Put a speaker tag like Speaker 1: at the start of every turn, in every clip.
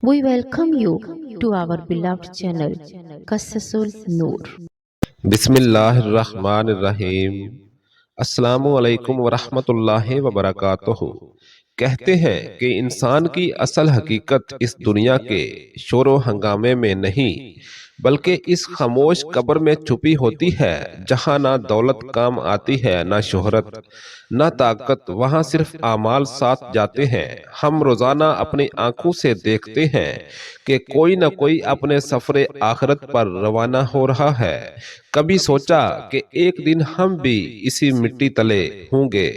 Speaker 1: We welcome you to our beloved channel, Qasasul Noor.
Speaker 2: بسم اللہ الرحمن الرحیم۔ السلام علیکم ورحمۃ اللہ وبرکاتہ۔ کہتے ہیں کہ انسان کی اصل حقیقت اس دنیا کے شور و ہنگامے میں نہیں بلکہ اس خاموش قبر میں چھپی ہوتی ہے، جہاں نہ دولت کام آتی ہے، نہ شہرت، نہ طاقت، وہاں صرف اعمال ساتھ جاتے ہیں۔ ہم روزانہ اپنی آنکھوں سے دیکھتے ہیں کہ کوئی نہ کوئی اپنے سفر آخرت پر روانہ ہو رہا ہے۔ کبھی سوچا کہ ایک دن ہم بھی اسی مٹی تلے ہوں گے؟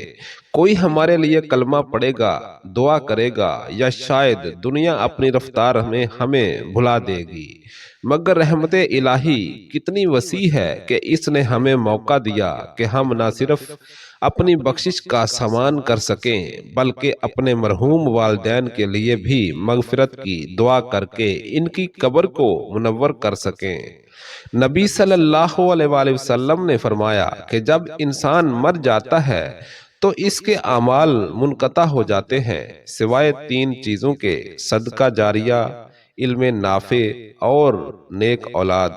Speaker 2: کوئی ہمارے لیے کلمہ پڑھے گا، دعا کرے گا، یا شاید دنیا اپنی رفتار میں ہمیں بھلا دے گی؟ مگر رحمت الہی کتنی وسیع ہے کہ اس نے ہمیں موقع دیا کہ ہم نہ صرف اپنی بخشش کا سامان کر سکیں بلکہ اپنے مرحوم والدین کے لیے بھی مغفرت کی دعا کر کے ان کی قبر کو منور کر سکیں۔ نبی صلی اللہ علیہ وآلہ وسلم نے فرمایا کہ جب انسان مر جاتا ہے تو اس کے اعمال منقطع ہو جاتے ہیں سوائے تین چیزوں کے: صدقہ جاریہ، علم نافع اور نیک اولاد۔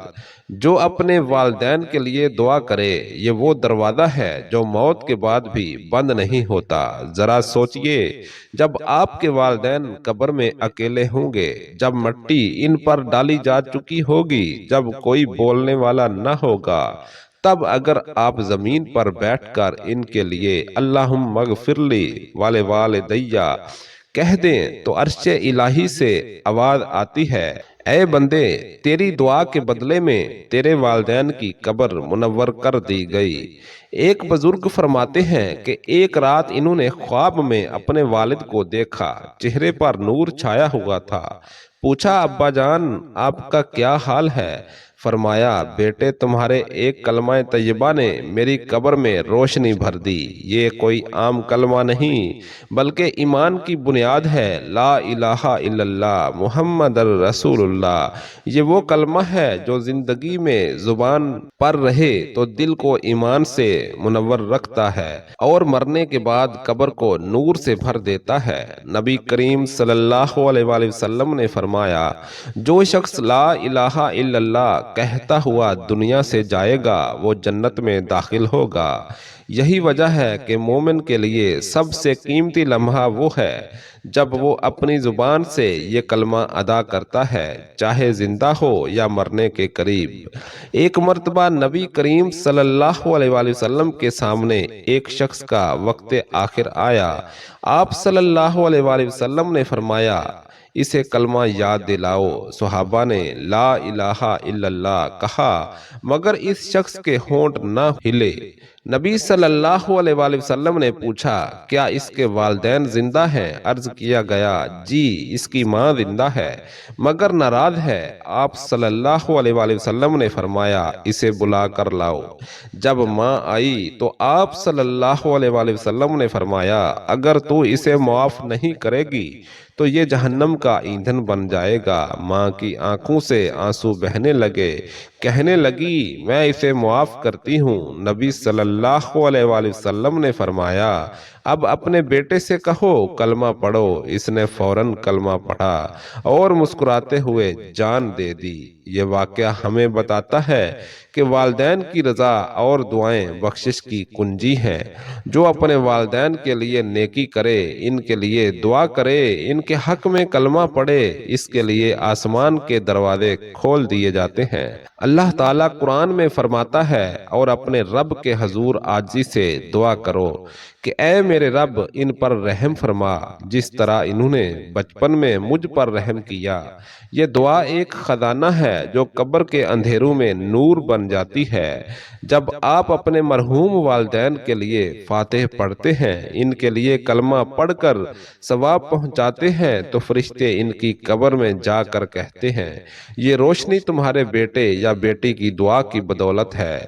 Speaker 2: جو اپنے والدین کے لیے دعا کرے، یہ وہ دروازہ ہے جو موت کے بعد بھی بند نہیں ہوتا۔ ذرا سوچئے، جب آپ کے والدین قبر میں اکیلے ہوں گے، جب مٹی ان پر ڈالی جا چکی ہوگی، جب کوئی بولنے والا نہ ہوگا، تب اگر آپ زمین پر بیٹھ کر ان کے لیے اللہم اغفر لی ولوالدی کہہ دیں تو عرش الہی سے آواز آتی ہے، اے بندے، تیری دعا کے بدلے میں تیرے والدین کی قبر منور کر دی گئی۔ ایک بزرگ فرماتے ہیں کہ ایک رات انہوں نے خواب میں اپنے والد کو دیکھا، چہرے پر نور چھایا ہوا تھا۔ پوچھا، ابا جان، آپ کا کیا حال ہے؟ فرمایا، بیٹے، تمہارے ایک کلمہ طیبہ نے میری قبر میں روشنی بھر دی۔ یہ کوئی عام کلمہ نہیں بلکہ ایمان کی بنیاد ہے، لا الہ الا اللہ محمد رسول اللہ۔ یہ وہ کلمہ ہے جو زندگی میں زبان پر رہے تو دل کو ایمان سے منور رکھتا ہے اور مرنے کے بعد قبر کو نور سے بھر دیتا ہے۔ نبی کریم صلی اللہ علیہ وآلہ وسلم نے فرمایا، جو شخص لا الہ الا اللہ کہتا ہوا دنیا سے جائے گا، وہ جنت میں داخل ہوگا۔ یہی وجہ ہے کہ مومن کے لیے سب سے قیمتی لمحہ وہ ہے جب وہ اپنی زبان سے یہ کلمہ ادا کرتا ہے، چاہے زندہ ہو یا مرنے کے قریب۔ ایک مرتبہ نبی کریم صلی اللہ علیہ وآلہ وسلم کے سامنے ایک شخص کا وقت آخر آیا۔ آپ صلی اللہ علیہ وآلہ وسلم نے فرمایا، اسے کلمہ یاد دلاؤ۔ صحابہ نے لا الہ الا اللہ کہا مگر اس شخص کے ہونٹ نہ ہلے۔ نبی صلی اللہ علیہ وآلہ وسلم نے پوچھا، کیا اس کے والدین زندہ ہیں؟ عرض کیا گیا، جی، اس کی ماں زندہ ہے مگر ناراض ہے۔ آپ صلی اللہ علیہ وآلہ وسلم نے فرمایا، اسے بلا کر لاؤ۔ جب ماں آئی تو آپ صلی اللہ علیہ وآلہ وسلم نے فرمایا، اگر تو اسے معاف نہیں کرے گی تو یہ جہنم کا ایندھن بن جائے گا۔ ماں کی آنکھوں سے آنسو بہنے لگے، کہنے لگی، میں اسے معاف کرتی ہوں۔ نبی صلی اللہ علیہ وآلہ وسلم نے فرمایا، اب اپنے بیٹے سے کہو کلمہ پڑھو۔ اس نے فوراً کلمہ پڑھا اور مسکراتے ہوئے جان دے دی۔ یہ واقعہ ہمیں بتاتا ہے کہ والدین کی رضا اور دعائیں بخشش کی کنجی ہیں۔ جو اپنے والدین کے لیے نیکی کرے، ان کے لیے دعا کرے، ان کے حق میں کلمہ پڑھے، اس کے لیے آسمان کے دروازے کھول دیے جاتے ہیں۔ اللہ تعالیٰ قرآن میں فرماتا ہے، اور اپنے رب کے حضور عاجزی سے دعا کرو کہ اے میرے رب، ان پر رحم فرما جس طرح انہوں نے بچپن میں مجھ پر رحم کیا۔ یہ دعا ایک خزانہ ہے جو قبر کے اندھیروں میں نور بن جاتی ہے۔ جب آپ اپنے مرحوم والدین کے لیے فاتح پڑھتے ہیں، ان کے لیے کلمہ پڑھ کر ثواب پہنچاتے ہیں، تو فرشتے ان کی قبر میں جا کر کہتے ہیں، یہ روشنی تمہارے بیٹے یا بیٹی کی دعا کی بدولت ہے۔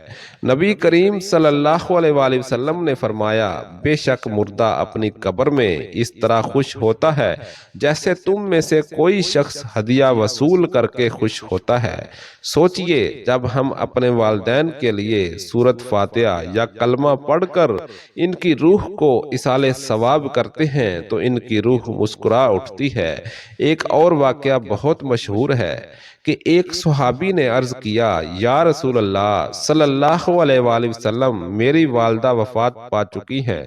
Speaker 2: نبی کریم صلی اللہ علیہ وآلہ وسلم نے فرمایا، بے شک مردہ اپنی قبر میں اس طرح خوش ہوتا ہے جیسے تم میں سے کوئی شخص ہدیہ وصول کر کے خوش ہوتا ہے۔ سوچئے جب ہم اپنے والدین کے لیے سورۃ فاتحہ یا کلمہ پڑھ کر ان کی روح کو ایصال ثواب کرتے ہیں تو ان کی روح مسکرا اٹھتی ہے۔ ایک اور واقعہ بہت مشہور ہے کہ ایک صحابی نے عرض کیا، یا رسول اللہ صلی اللہ علیہ وآلہ وسلم، میری والدہ وفات پا چکی ہیں،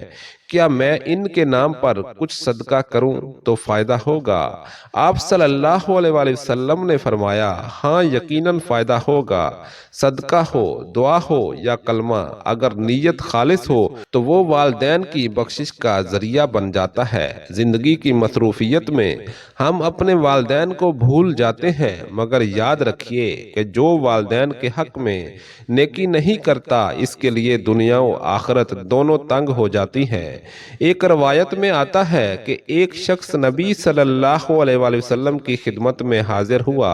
Speaker 2: کیا میں ان کے نام پر کچھ صدقہ کروں تو فائدہ ہوگا؟ آپ صلی اللہ علیہ وآلہ وسلم نے فرمایا، ہاں یقیناً فائدہ ہوگا۔ صدقہ ہو، دعا ہو یا کلمہ، اگر نیت خالص ہو تو وہ والدین کی بخشش کا ذریعہ بن جاتا ہے۔ زندگی کی مصروفیت میں ہم اپنے والدین کو بھول جاتے ہیں، مگر یاد رکھیے کہ جو والدین کے حق میں نیکی نہیں کرتا اس کے لیے دنیا و آخرت دونوں تنگ ہو جاتی ہیں۔ ایک روایت میں آتا ہے کہ ایک شخص نبی صلی اللہ علیہ وآلہ وسلم کی خدمت میں حاضر ہوا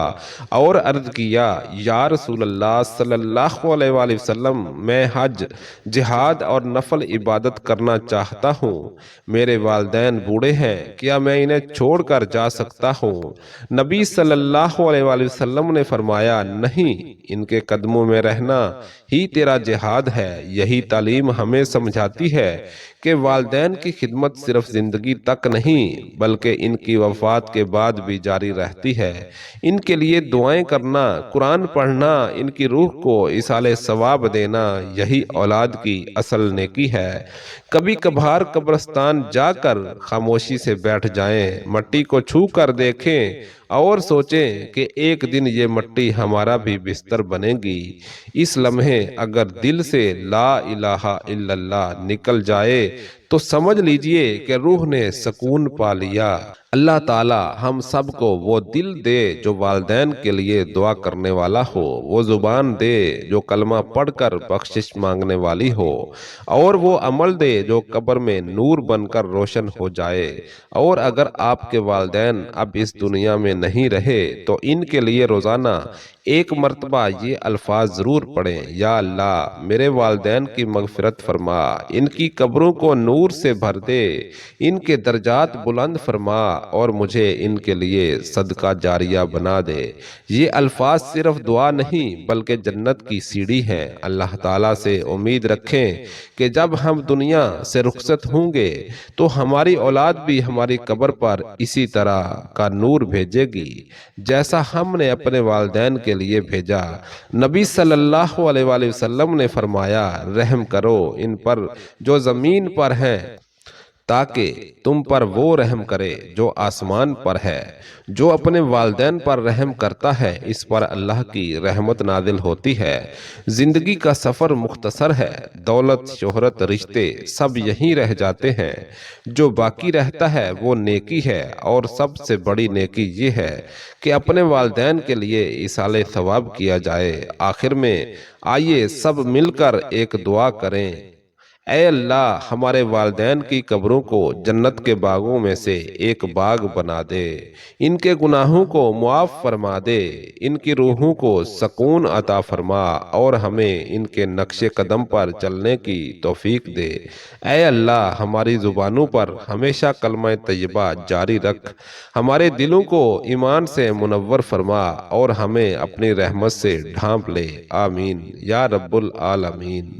Speaker 2: اور عرض کیا، یا رسول اللہ صلی اللہ علیہ وآلہ وسلم، میں حج، جہاد اور نفل عبادت کرنا چاہتا ہوں۔ میرے والدین بوڑھے ہیں، کیا میں انہیں چھوڑ کر جا سکتا ہوں؟ نبی صلی اللہ علیہ وآلہ وسلم نے فرمایا، نہیں، ان کے قدموں میں رہنا ہی تیرا جہاد ہے۔ یہی تعلیم ہمیں سمجھاتی ہے کہ والدین کی خدمت صرف زندگی تک نہیں بلکہ ان کی وفات کے بعد بھی جاری رہتی ہے۔ ان کے لیے دعائیں کرنا، قرآن پڑھنا، ان کی روح کو ایصال ثواب دینا، یہی اولاد کی اصل نیکی ہے۔ کبھی کبھار قبرستان جا کر خاموشی سے بیٹھ جائیں، مٹی کو چھو کر دیکھیں اور سوچیں کہ ایک دن یہ مٹی ہمارا بھی بستر بنے گی۔ اس لمحے اگر دل سے لا الہ الا اللہ نکل جائے تو سمجھ لیجئے کہ روح نے سکون پا لیا۔ اللہ تعالی ہم سب کو وہ دل دے جو والدین کے لیے دعا کرنے والا ہو، وہ زبان دے جو کلمہ پڑھ کر بخشش مانگنے والی ہو، اور وہ عمل دے جو قبر میں نور بن کر روشن ہو جائے۔ اور اگر آپ کے والدین اب اس دنیا میں نہیں رہے تو ان کے لیے روزانہ ایک مرتبہ یہ الفاظ ضرور پڑھیں، یا اللہ میرے والدین کی مغفرت فرما، ان کی قبروں کو نور سے بھر دے، ان کے درجات بلند فرما اور مجھے ان کے لیے صدقہ جاریہ بنا دے۔ یہ الفاظ صرف دعا نہیں بلکہ جنت کی سیڑھی ہیں۔ اللہ تعالیٰ سے امید رکھیں کہ جب ہم دنیا سے رخصت ہوں گے تو ہماری اولاد بھی ہماری قبر پر اسی طرح کا نور بھیجے گی جیسا ہم نے اپنے والدین کے لیے بھیجا۔ نبی صلی اللہ علیہ وآلہ وسلم نے فرمایا، رحم کرو ان پر جو زمین پر ہیں تاکہ تم پر وہ رحم کرے جو آسمان پر ہے۔ جو اپنے والدین پر رحم کرتا ہے اس پر اللہ کی رحمت نازل ہوتی ہے۔ زندگی کا سفر مختصر ہے، دولت، شہرت، رشتے سب یہیں رہ جاتے ہیں۔ جو باقی رہتا ہے وہ نیکی ہے، اور سب سے بڑی نیکی یہ ہے کہ اپنے والدین کے لیے ایصال ثواب کیا جائے۔ آخر میں آئیے سب مل کر ایک دعا کریں، اے اللہ ہمارے والدین کی قبروں کو جنت کے باغوں میں سے ایک باغ بنا دے، ان کے گناہوں کو معاف فرما دے، ان کی روحوں کو سکون عطا فرما اور ہمیں ان کے نقش قدم پر چلنے کی توفیق دے۔ اے اللہ ہماری زبانوں پر ہمیشہ کلمہ طیبہ جاری رکھ، ہمارے دلوں کو ایمان سے منور فرما اور ہمیں اپنی رحمت سے ڈھانپ لے، آمین یا رب العالمین۔